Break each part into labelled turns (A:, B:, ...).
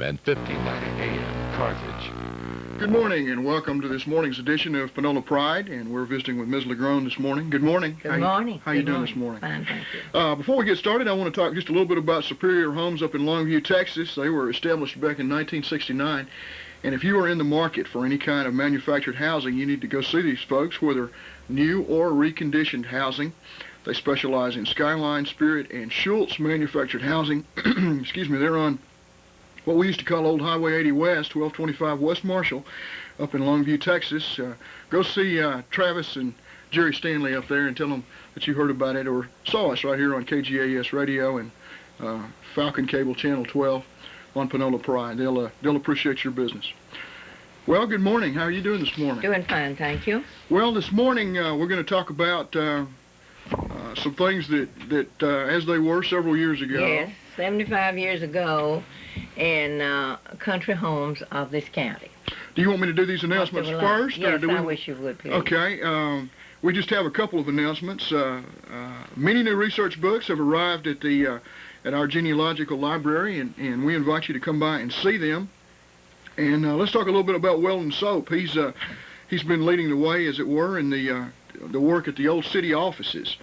A: and 1590 AM, Carthage.
B: Good morning and welcome to this morning's edition of Panola Pride, and we're visiting with Ms. Legrone this morning. Good morning.
C: Good morning.
B: How you doing this morning?
C: Fine, thank you.
B: Before we get started, I want to talk just a little bit about Superior Homes up in Longview, Texas. They were established back in 1969, and if you are in the market for any kind of manufactured housing, you need to go see these folks, whether new or reconditioned housing. They specialize in Skyline, Spirit, and Schultz manufactured housing. Excuse me, they're on what we used to call Old Highway 80 West, 1225 West Marshall, up in Longview, Texas. Go see Travis and Jerry Stanley up there and tell them that you heard about it or saw us right here on KGAS Radio and Falcon Cable Channel 12 on Panola Pride. They'll appreciate your business. Well, good morning. How are you doing this morning?
C: Doing fine, thank you.
B: Well, this morning we're going to talk about some things that as they were several years ago.
C: Yes, 75 years ago in country homes of this county.
B: Do you want me to do these announcements first?
C: Yes,
B: or do we...
C: I wish you would, please.
B: Okay. We just have a couple of announcements. Many new research books have arrived at our genealogical library, and we invite you to come by and see them. And let's talk a little bit about Weldon Soap. He's been leading the way, as it were, in the work at the old city offices.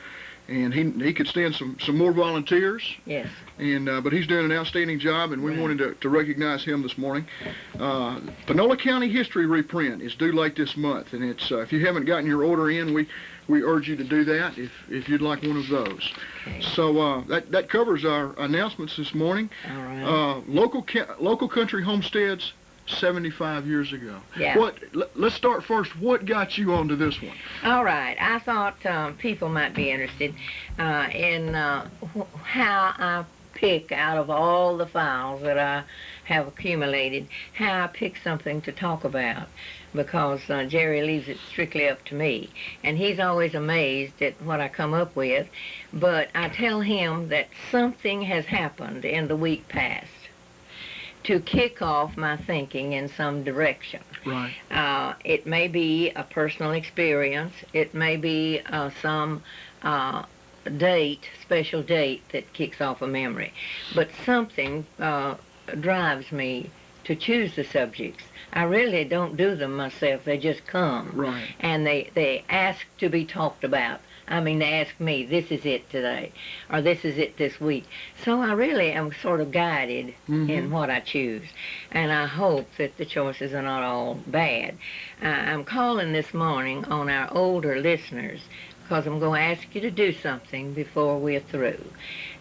B: And he could stand some more volunteers.
C: Yes.
B: And but he's doing an outstanding job, and we wanted to recognize him this morning. Panola County History reprint is due late this month, and it's if you haven't gotten your order in, we urge you to do that if you'd like one of those.
C: Okay.
B: So that covers our announcements this morning.
C: All right.
B: Local country homesteads 75 years ago.
C: Yeah.
B: Let's start first. What got you onto this one?
C: All right. I thought people might be interested in how I pick out of all the files that I have accumulated, how I pick something to talk about, because Jerry leaves it strictly up to me. And he's always amazed at what I come up with, but I tell him that something has happened in the week past to kick off my thinking in some direction.
B: Right.
C: It may be a personal experience. It may be some special date that kicks off a memory. But something drives me to choose the subjects. I really don't do them myself. They just come.
B: Right.
C: And they ask to be talked about. I mean, they ask me, this is it today, or this is it this week. So I really am sort of guided in what I choose. And I hope that the choices are not all bad. I'm calling this morning on our older listeners because I'm going to ask you to do something before we're through.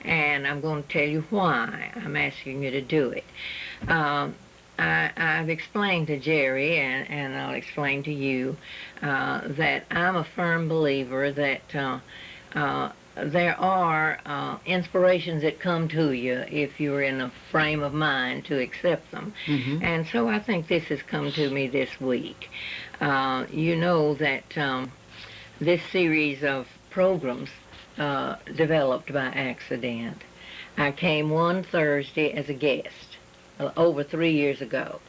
C: And I'm going to tell you why I'm asking you to do it. I've explained to Jerry, and I'll explain to you, that I'm a firm believer that there are inspirations that come to you if you're in a frame of mind to accept them. And so I think this has come to me this week. You know that this series of programs developed by accident. I came one Thursday as a guest. Over 3 years ago,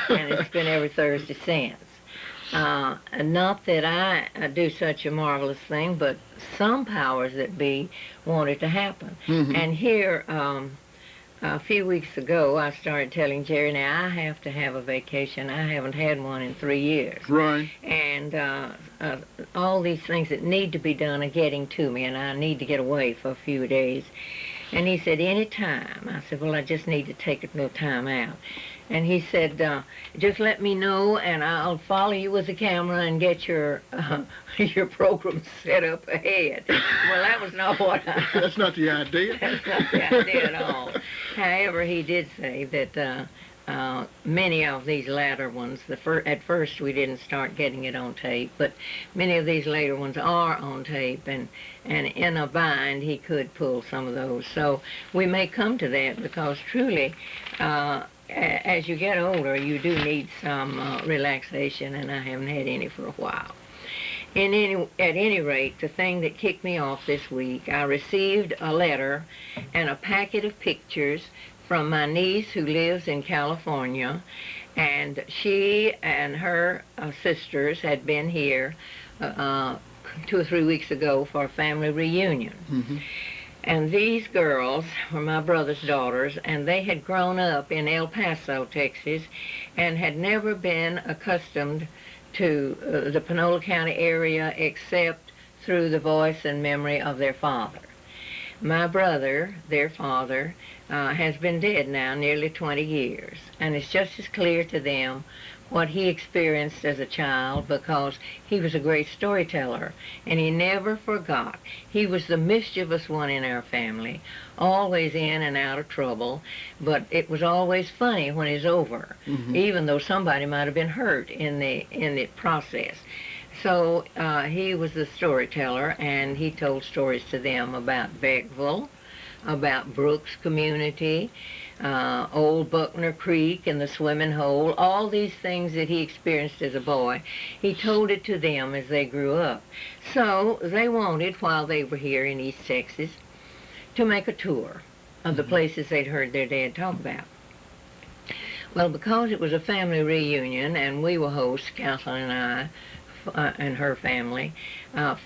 C: and it's been every Thursday since. Not that I do such a marvelous thing, but some powers that be want it to happen. And here, a few weeks ago, I started telling Jerry, now I have to have a vacation. I haven't had one in 3 years.
B: Right.
C: And all these things that need to be done are getting to me, and I need to get away for a few days. And he said, any time. I said, well, I just need to take a little time out. And he said, just let me know, and I'll follow you with the camera and get your program set up ahead. Well, that was not what I...
B: That's not the idea.
C: That's not the idea at all. However, he did say that many of these latter ones, at first we didn't start getting it on tape, but many of these later ones are on tape, and in a bind he could pull some of those. So we may come to that because truly, as you get older, you do need some relaxation, and I haven't had any for a while. At any rate, the thing that kicked me off this week, I received a letter and a packet of pictures from my niece who lives in California, and she and her sisters had been here 2 or 3 weeks ago for a family reunion. And these girls were my brother's daughters, and they had grown up in El Paso, Texas, and had never been accustomed to the Panola County area except through the voice and memory of their father. My brother, their father, has been dead now nearly 20 years, and it's just as clear to them what he experienced as a child, because he was a great storyteller, and he never forgot. He was the mischievous one in our family, always in and out of trouble, but it was always funny when it's over, even though somebody might have been hurt in the process. So he was the storyteller, and he told stories to them about Beckville, about Brooks Community, Old Buckner Creek and the swimming hole, all these things that he experienced as a boy. He told it to them as they grew up. So they wanted, while they were here in East Texas, to make a tour of the places they'd heard their dad talk about. Well, because it was a family reunion and we were hosts, Counselor and I, and her family,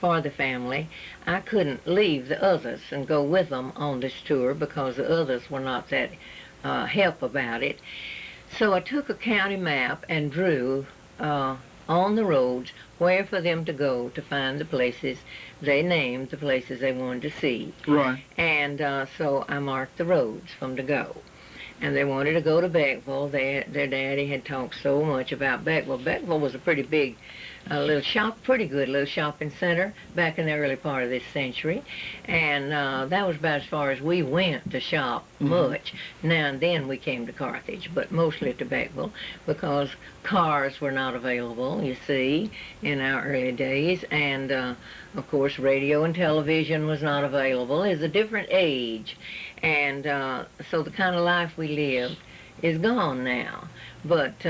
C: for the family, I couldn't leave the others and go with them on this tour because the others were not that help about it. So I took a county map and drew on the roads where for them to go to find the places. They named the places they wanted to see.
B: Right.
C: And so I marked the roads for them to go. And they wanted to go to Beckville. Their daddy had talked so much about Beckville. Beckville was a pretty big little shop, pretty good little shopping center back in the early part of this century. And that was about as far as we went to shop much. Now and then we came to Carthage, but mostly to Beckville because cars were not available, you see, in our early days. And, of course, radio and television was not available. It's a different age. And so the kind of life we lived is gone now. But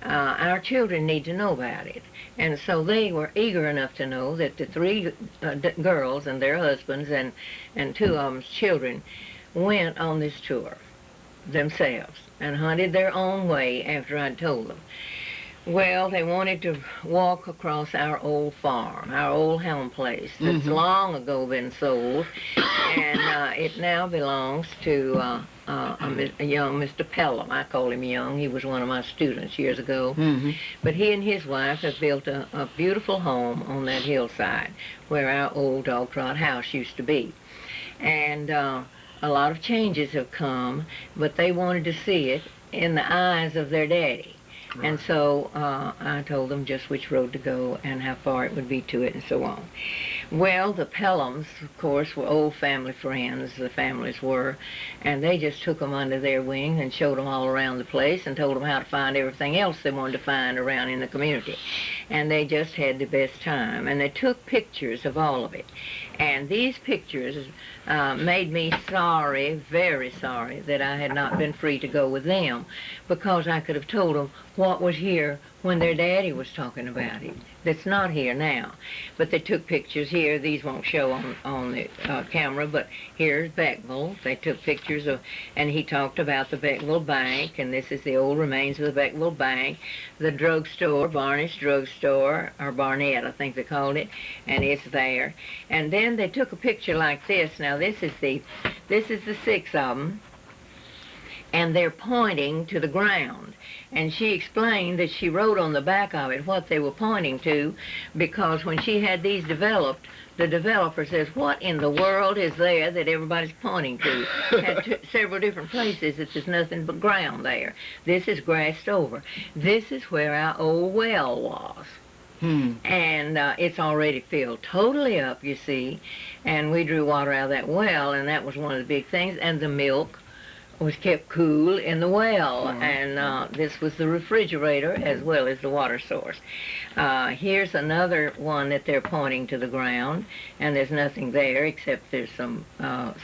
C: our children need to know about it. And so they were eager enough to know that the three girls and their husbands and two of them's children went on this tour themselves and hunted their own way after I'd told them. Well, they wanted to walk across our old farm, our old home place that's long ago been sold, and it now belongs to a young Mr. Pelham. I call him young. He was one of my students years ago. But he and his wife have built a beautiful home on that hillside where our old dog trot house used to be. And a lot of changes have come, but they wanted to see it in the eyes of their daddy. Right. And so I told them just which road to go and how far it would be to it and so on. Well, the Pelhams, of course, were old family friends, the families were, and they just took them under their wing and showed them all around the place and told them how to find everything else they wanted to find around in the community. And they just had the best time. And they took pictures of all of it. And these pictures made me sorry, very sorry, that I had not been free to go with them, because I could have told them what was here when their daddy was talking about it. That's not here now. But they took pictures here. These won't show on the camera, but here's Beckville. They took pictures of, and he talked about the Beckville Bank, and this is the old remains of the Beckville Bank, the drugstore, Barney's Drugstore, or Barnett, I think they called it, and it's there. And then they took a picture like this. Now this is the six of them, and they're pointing to the ground. And she explained that she wrote on the back of it what they were pointing to, because when she had these developed, the developer says, what in the world is there that everybody's pointing to? Had several different places that there's nothing but ground there. This is grassed over. This is where our old well was. And it's already filled totally up, you see. And we drew water out of that well, and that was one of the big things. And the milk was kept cool in the well, and this was the refrigerator as well as the water source. Here's another one that they're pointing to the ground, and there's nothing there except there's some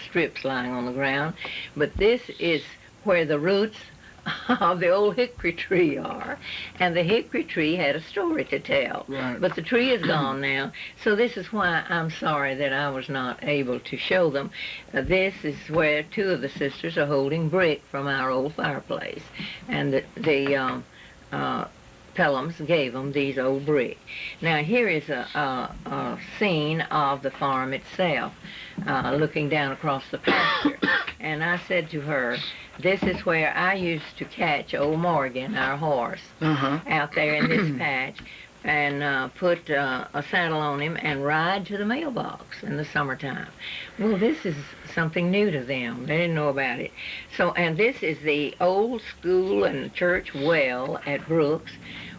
C: strips lying on the ground. But this is where the roots of the old hickory tree are, and the hickory tree had a story to tell. Right. But the tree is gone now, so this is why I'm sorry that I was not able to show them. This is where two of the sisters are holding brick from our old fireplace, and the Pelhams gave them these old bricks. Now here is a scene of the farm itself, looking down across the pasture. And I said to her, this is where I used to catch old Morgan, our horse, out there in this patch, and put a saddle on him and ride to the mailbox in the summertime. Well, this is something new to them. They didn't know about it. So, and this is the old school and church well at Brooks,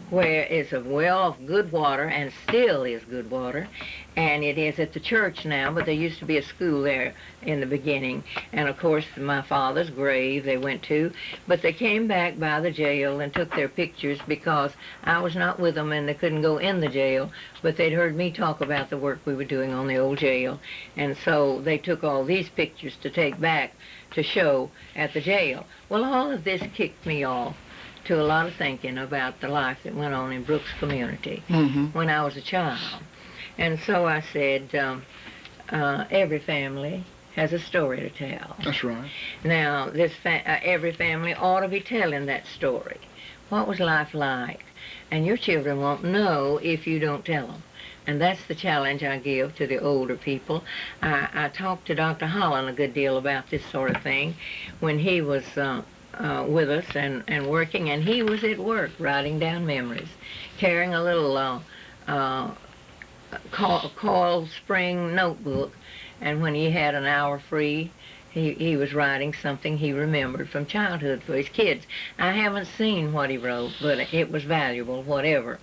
C: where it's a well of good water, and still is good water, and it is at the church now, but there used to be a school there in the beginning, and of course my father's grave they went to, but they came back by the jail and took their pictures because I was not with them and they couldn't go in the jail, but they'd heard me talk about the work we were doing on the old jail, and so they took all these pictures to take back to show at the jail. Well, all of this kicked me off to a lot of thinking about the life that went on in Brooks community when I was a child. And so I said, every family has a story to tell.
B: That's right.
C: Now, every family ought to be telling that story. What was life like? And your children won't know if you don't tell them. And that's the challenge I give to the older people. I talked to Dr. Holland a good deal about this sort of thing when he was with us and working, and he was at work writing down memories, carrying a little coil spring notebook, and when he had an hour free, he was writing something he remembered from childhood for his kids. I haven't seen what he wrote, but it was valuable, whatever.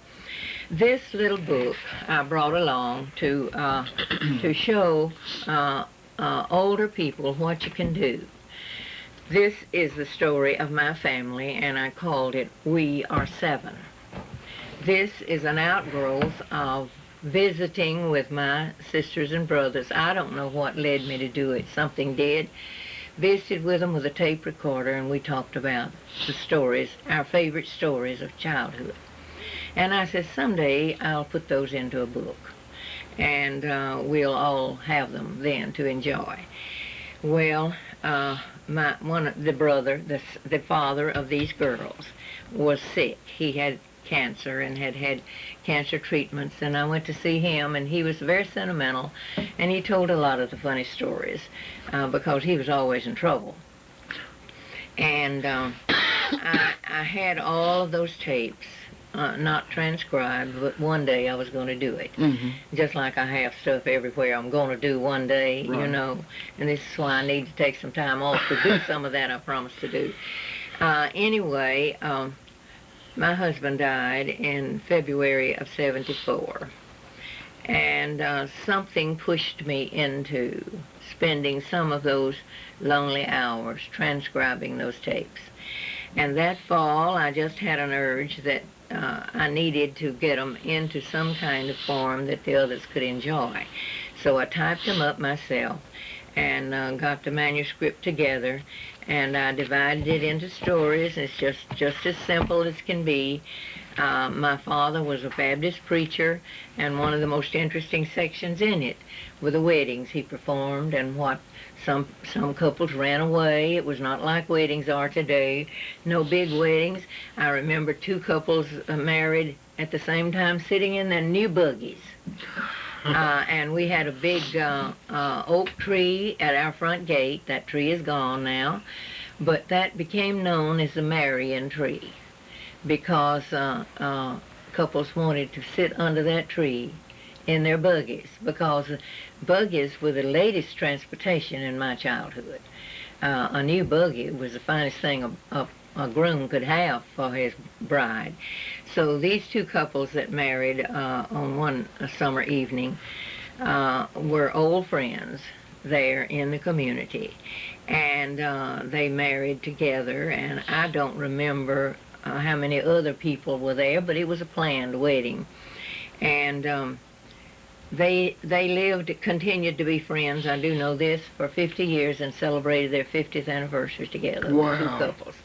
C: This little book I brought along to show older people what you can do. This is the story of my family, and I called it We Are Seven. This is an outgrowth of visiting with my sisters and brothers. I don't know what led me to do it. Something did. Visited with them with a tape recorder, and we talked about the stories, our favorite stories of childhood. And I said, someday I'll put those into a book, and we'll all have them then to enjoy. Well, the father of these girls, was sick. He had cancer and had cancer treatments, and I went to see him, and he was very sentimental, and he told a lot of the funny stories because he was always in trouble. And I had all of those tapes, not transcribed, but one day I was going to do it. Just like I have stuff everywhere I'm going to do one day, you know, and this is why I need to take some time off to do some of that I promised to do. Anyway, my husband died in February of '74, and something pushed me into spending some of those lonely hours transcribing those tapes. And that fall, I just had an urge that I needed to get them into some kind of form that the others could enjoy. So I typed them up myself and got the manuscript together, and I divided it into stories. It's just as simple as can be. My father was a Baptist preacher, and one of the most interesting sections in it were the weddings he performed and what some couples ran away. It was not like weddings are today. No big weddings. I remember two couples married at the same time sitting in their new buggies. And we had a big oak tree at our front gate. That tree is gone now. But that became known as the Marion tree because couples wanted to sit under that tree in their buggies, because buggies were the latest transportation in my childhood. A new buggy was the finest thing a groom could have for his bride. So these two couples that married on one summer evening were old friends there in the community, and they married together, and I don't remember how many other people were there, but it was a planned wedding. And they continued to be friends, I do know this, for 50 years and celebrated their 50th anniversary together, the two couples.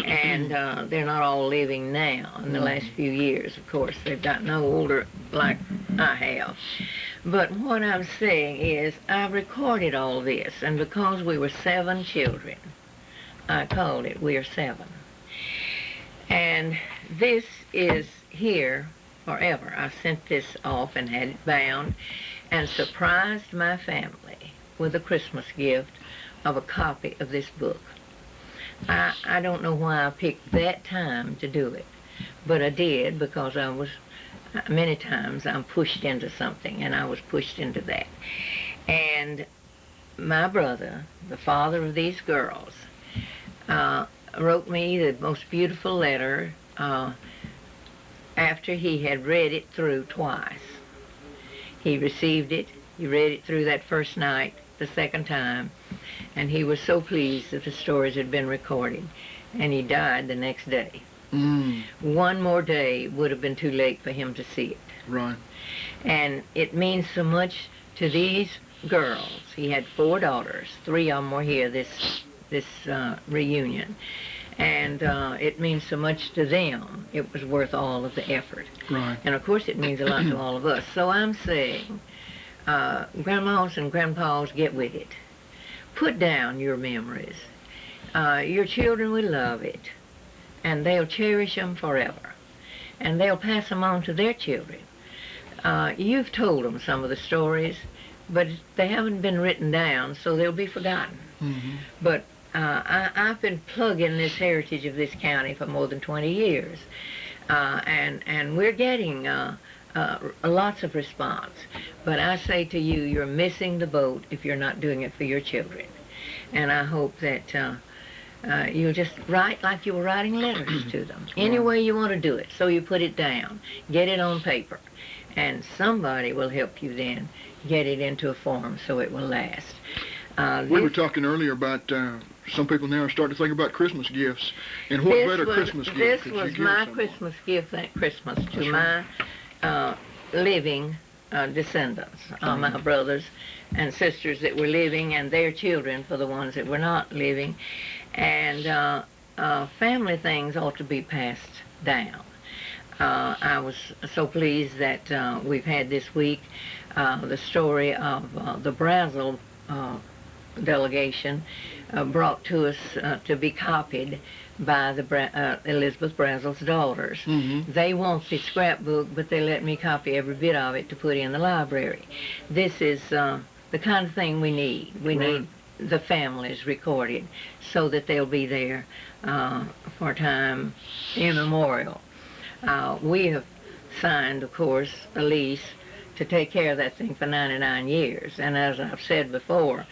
C: And they're not all living now in the last few years, of course. They've gotten older like I have. But what I'm saying is I've recorded all this, and because we were 7 children, I called it We Are Seven. And this is here forever. I sent this off and had it bound and surprised my family with a Christmas gift of a copy of this book. I don't know why I picked that time to do it, but I did because many times I'm pushed into something, and I was pushed into that. And my brother, the father of these girls, wrote me the most beautiful letter after he had read it through twice. He received it, he read it through that first night, the second time, and he was so pleased that the stories had been recorded, and he died the next day. One more day would have been too late for him to see it.
B: Right.
C: And it means so much to these girls. He had 4 daughters. 3 of them were here this reunion. And it means so much to them. It was worth all of the effort.
B: Right.
C: And of course it means a lot to all of us. So I'm saying, grandmas and grandpas, get with it. Put down your memories. Your children will love it, and they'll cherish them forever, and they'll pass them on to their children. You've told them some of the stories, but they haven't been written down, so they'll be forgotten. But I've been plugging this heritage of this county for more than 20 years, and we're getting lots of response. But I say to you, you're missing the boat if you're not doing it for your children. And I hope that you'll just write like you were writing letters to them. Any way you want to do it. So you put it down. Get it on paper. And somebody will help you then get it into a form so it will last.
B: We were talking earlier about some people now are starting to think about Christmas gifts. And what better Christmas gift
C: This
B: could you
C: was
B: give
C: my
B: someone?
C: Christmas gift that Christmas to my living descendants, my brothers and sisters that were living, and their children for the ones that were not living. And family things ought to be passed down. I was so pleased that we've had this week the story of the Brazil delegation brought to us to be copied by the Elizabeth Brazel's daughters. They want the scrapbook, but they let me copy every bit of it to put in the library. This is the kind of thing we need. We need the families recorded so that they'll be there for time immemorial. We have signed, of course, a lease to take care of that thing for 99 years. And as I've said before,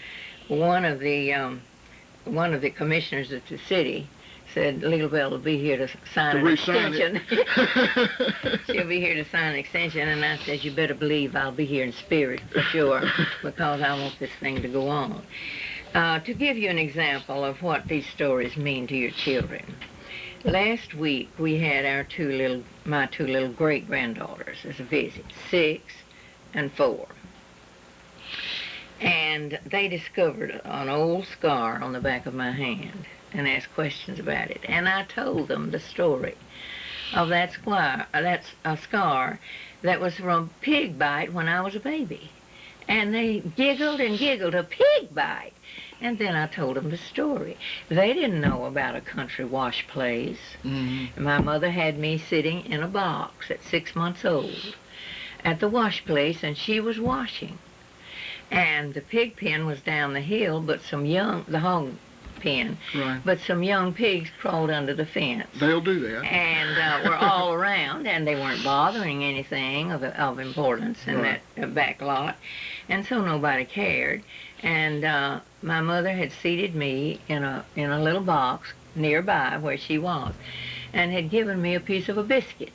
C: one of the commissioners at the city said Little Belle will be here to sign an extension. She'll be here to sign an extension, and I said, you better believe I'll be here in spirit for sure, because I want this thing to go on. To give you an example of what these stories mean to your children, last week we had my two little great-granddaughters as a visit, 6 and 4. And they discovered an old scar on the back of my hand and asked questions about it. And I told them the story of that scar. That's a scar that was from a pig bite when I was a baby. And they giggled and giggled, a pig bite. And then I told them the story. They didn't know about a country wash place. My mother had me sitting in a box at 6 months old at the wash place, and she was washing. And the pig pen was down the hill, but the hog pen, but some young pigs crawled under the fence.
B: They'll do that.
C: And were all around, and they weren't bothering anything of importance in that back lot, and so nobody cared. And my mother had seated me in a little box nearby where she was, and had given me a piece of a biscuit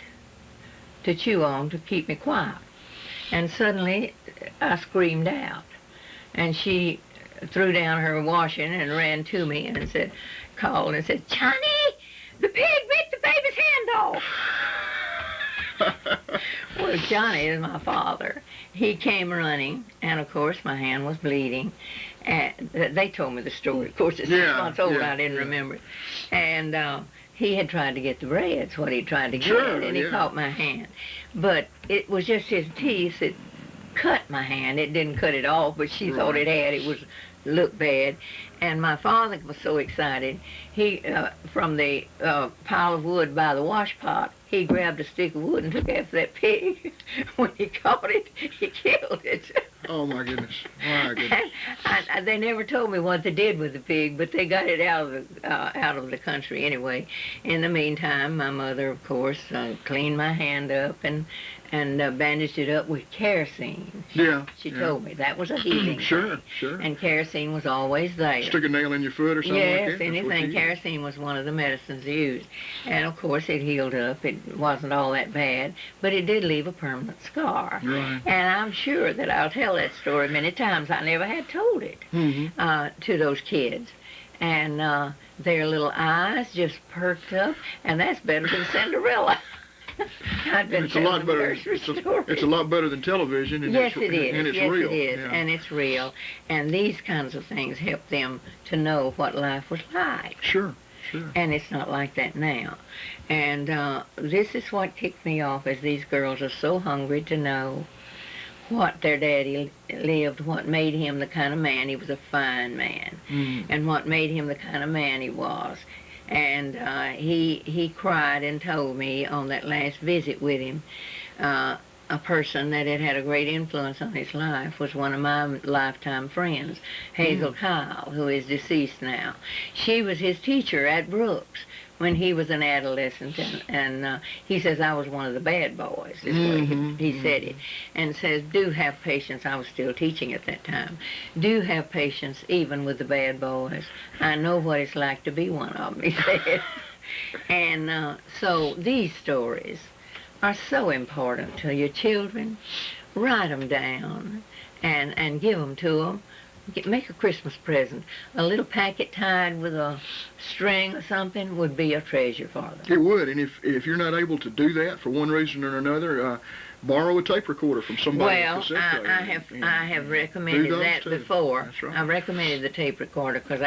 C: to chew on to keep me quiet. And suddenly I screamed out, and she threw down her washing and ran to me and called and said, Johnny, the pig bit the baby's hand off. Well, Johnny is my father. He came running, and of course my hand was bleeding. And they told me the story. Of course, at 6 months old, I didn't remember it. And he had tried to get the breads, what he tried to get, and he caught my hand. But it was just his teeth that cut my hand. It didn't cut it off, but she thought it had. It was look bad. And my father was so excited, he from the pile of wood by the wash pot, he grabbed a stick of wood and took after that pig. When he caught it, he killed it.
B: Oh my goodness! My goodness!
C: They never told me what they did with the pig, but they got it out of the country anyway. In the meantime, my mother, of course, cleaned my hand up and bandaged it up with kerosene.
B: Yeah.
C: She told me that was a healing.
B: Sure,
C: thing.
B: sure.
C: And kerosene was always there.
B: Stick a nail in your foot or something like that?
C: Yes, anything. Kerosene was one of the medicines used. And of course it healed up. It wasn't all that bad, but it did leave a permanent scar.
B: Right.
C: And I'm sure that I'll tell that story many times. I never had told it to those kids. And their little eyes just perked up, and that's better than Cinderella. I've been
B: It's a lot better.
C: It's
B: It's a lot better than television, and
C: yes,
B: it's,
C: it is.
B: and it's
C: yes,
B: real.
C: it is,
B: Yeah.
C: and it's real. And these kinds of things help them to know what life was like.
B: Sure, sure.
C: And it's not like that now. And this is what kicked me off, is these girls are so hungry to know what their daddy lived, what made him the kind of man. He was a fine man. And what made him the kind of man he was. And he cried and told me on that last visit with him, a person that had had a great influence on his life was one of my lifetime friends, Hazel Kyle, who is deceased now. She was his teacher at Brooks when he was an adolescent, and he says I was one of the bad boys, is what he said it, and says, do have patience. I was still teaching at that time. Do have patience even with the bad boys. I know what it's like to be one of them, he said. And so these stories are so important to your children. Write them down and give them to them. Make a Christmas present. A little packet tied with a string or something would be a treasure for them.
B: It would, and if you're not able to do that for one reason or another, borrow a tape recorder from somebody.
C: Well, I have recommended that
B: too.
C: before.
B: That's right.
C: I recommended the tape recorder because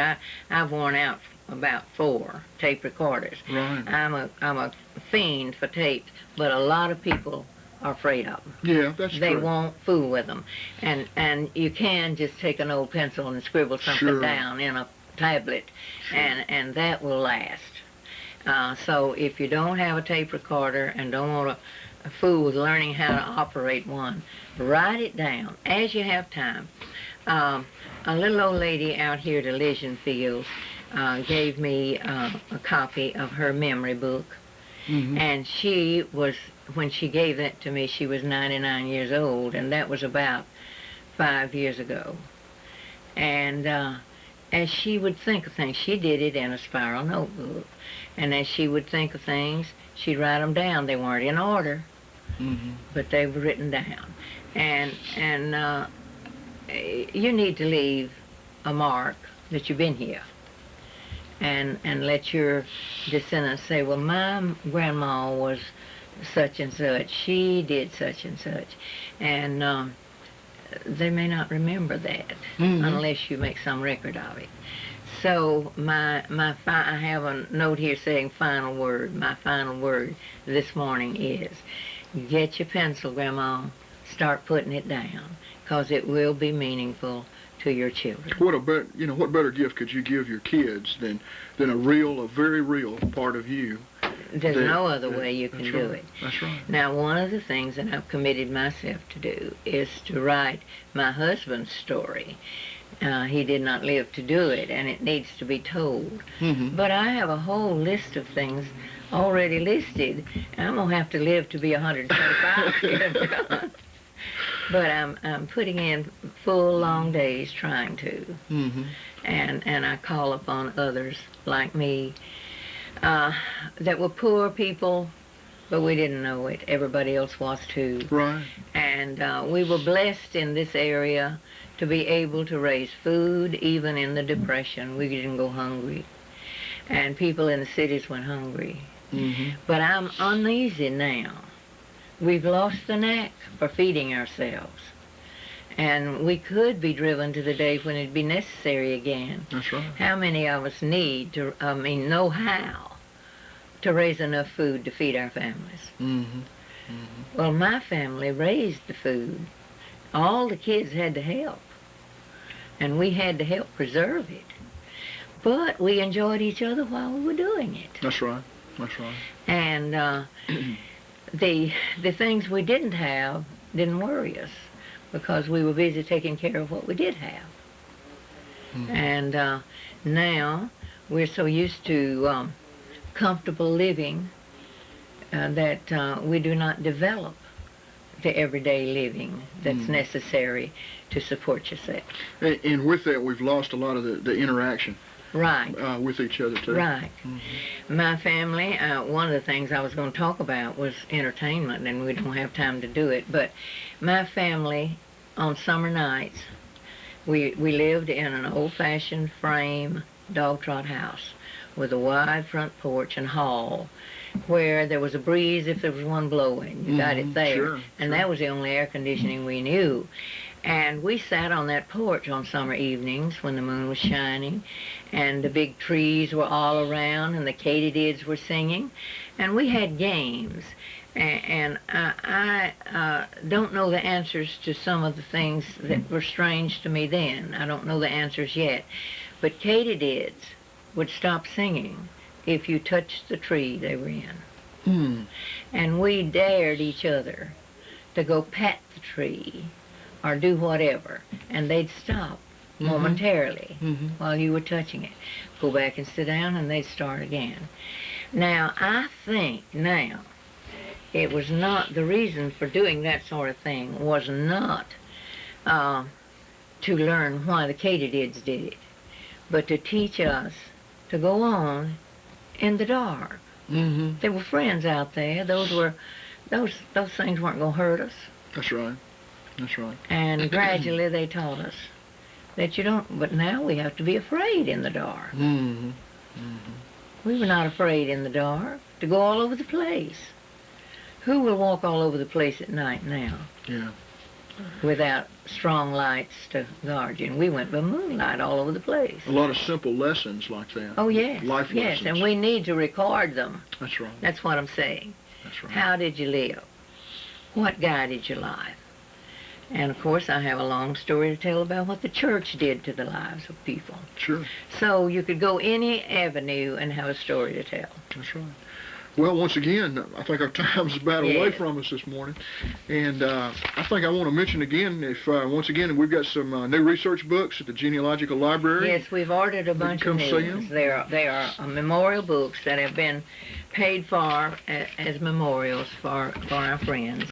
C: I've worn out about 4 tape recorders.
B: Right.
C: I'm a fiend for tapes, but a lot of people are afraid of them.
B: Yeah, that's
C: They
B: true.
C: won't fool with them. And you can just take an old pencil and scribble something
B: Sure.
C: down in a tablet, and that will last. So if you don't have a tape recorder and don't want to fool with learning how to operate one, write it down as you have time. A little old lady out here to Elysian Fields gave me a copy of her memory book. And she was, when she gave that to me, she was 99 years old, and that was about 5 years ago. And as she would think of things, she did it in a spiral notebook. And as she would think of things, she'd write them down. They weren't in order, but they were written down. And you need to leave a mark that you've been here. And let your descendants say, well, my grandma was such and such. She did such and such. And they may not remember that unless you make some record of it. So I have a note here saying final word. My final word this morning is, get your pencil, Grandma. Start putting it down, because it will be meaningful to your children.
B: What better gift could you give your kids than a very real part of you?
C: There's no other way you can do it.
B: That's right.
C: Now, one of the things that I've committed myself to do is to write my husband's story. He did not live to do it, and it needs to be told. But I have a whole list of things already listed. I'm going to have to live to be 125 to get them done. But I'm putting in full, long days trying to. And I call upon others like me that were poor people, but we didn't know it. Everybody else was too.
B: Right.
C: And we were blessed in this area to be able to raise food even in the Depression. We didn't go hungry. And people in the cities went hungry. But I'm uneasy now. We've lost the knack for feeding ourselves. And we could be driven to the day when it'd be necessary again.
B: That's right.
C: How many of us know how to raise enough food to feed our families? Well, my family raised the food. All the kids had to help. and we had to help preserve it. But we enjoyed each other while we were doing it.
B: That's right. That's right.
C: And the things we didn't have didn't worry us because we were busy taking care of what we did have.
B: Mm-hmm.
C: And now we're so used to comfortable living that we do not develop the everyday living that's necessary to support yourself.
B: And with that, we've lost a lot of the interaction.
C: Right.
B: With each other, too.
C: Right.
B: Mm-hmm.
C: My family, one of the things I was going to talk about was entertainment, and we don't have time to do it, but my family, on summer nights, we lived in an old-fashioned frame dog trot house with a wide front porch and hall where there was a breeze if there was one blowing. You got it there.
B: Sure,
C: and that was the only air conditioning we knew. And we sat on that porch on summer evenings when the moon was shining, and the big trees were all around, and the katydids were singing, and we had games. And I don't know the answers to some of the things that were strange to me then. I don't know the answers yet. But katydids would stop singing if you touched the tree they were in.
B: Mm.
C: And we dared each other to go pat the tree or do whatever, and they'd stop momentarily while you were touching it. Go back and sit down, and they'd start again. Now, I think now it was not, the reason for doing that sort of thing was not to learn why the katydids did it, but to teach us to go on in the dark.
B: Mm-hmm.
C: There were friends out there. Those things weren't going to hurt us.
B: That's right. That's right.
C: And gradually they taught us that you don't, but now we have to be afraid in the dark.
B: Mm-hmm. Mm-hmm.
C: We were not afraid in the dark to go all over the place. Who will walk all over the place at night now?
B: Yeah.
C: Without strong lights to guard you. And we went by moonlight all over the place.
B: A lot of simple lessons like that.
C: Oh, yes.
B: Life
C: yes,
B: lessons.
C: and we need to record them.
B: That's right.
C: That's what I'm saying.
B: That's right.
C: How did you live? What guided your life? And, of course, I have a long story to tell about what the church did to the lives of people.
B: Sure.
C: So you could go any avenue and have a story to tell.
B: That's right. Well, once again, I think our time's about away
C: Yes.
B: from us this morning. And I think I want to mention again, if once again, we've got some new research books at the Genealogical Library.
C: Yes, we've ordered a bunch of
B: come
C: new
B: see
C: ones.
B: them.
C: They are memorial books that have been paid for as memorials for our friends.